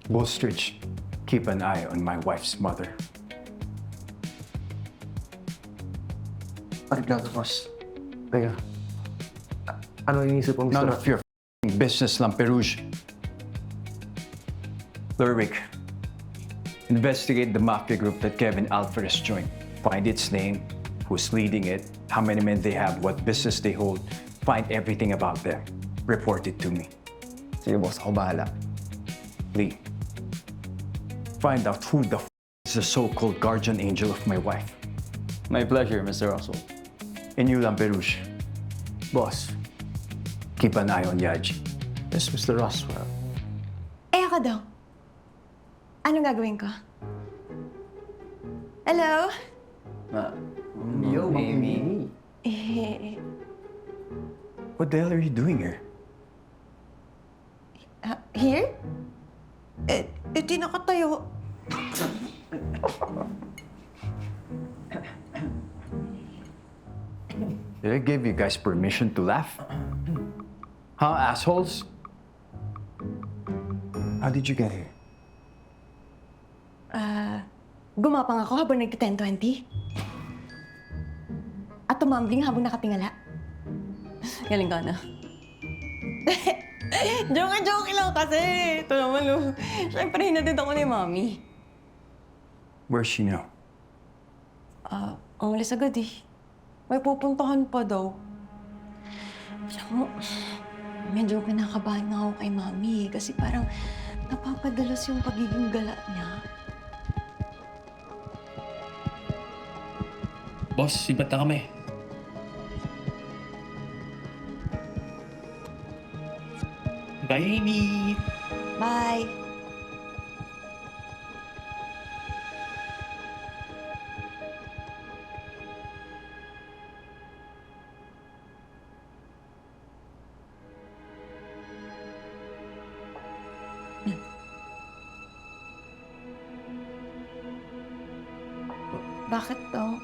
Bostridge, keep an eye on my wife's mother. Arigato, boss. Teka, ano inisip mo, Mr. None of your business, Lamperouge. Lerwick, investigate the mafia group that Kevin Alvarez joined. Find its name, who's leading it, how many men they have, what business they hold. Find everything about them. Report it to me. Sige, boss. Ako bahala. Lee, find out who the is the so-called guardian angel of my wife. My pleasure, Mr. Russell. And you, Lamperouge, Boss. keep an eye on Yaji. Yes, Mr. Roswell. Eh, ako daw. Anong gagawin ko? Hello? Yo, Amy. Eh, What the hell are you doing here? here? Di nakatayo. Did I give you guys permission to laugh? Huh, assholes? How did you get here? Gumapang ako habang nagka-10-20. At tumambling habang nakatingala. Galing ka na. Joke lang kasi. Ito naman, Siyempre, hinatid ako ni Mami. Where's she now? Umalis agad eh. May pupuntahan pa daw. Alam mo, medyo kinakabahan na ako kay Mami kasi parang napapadalas yung pagiging gala niya. Boss, sibat na kami. Bye, Amy! Bye! Bakit daw?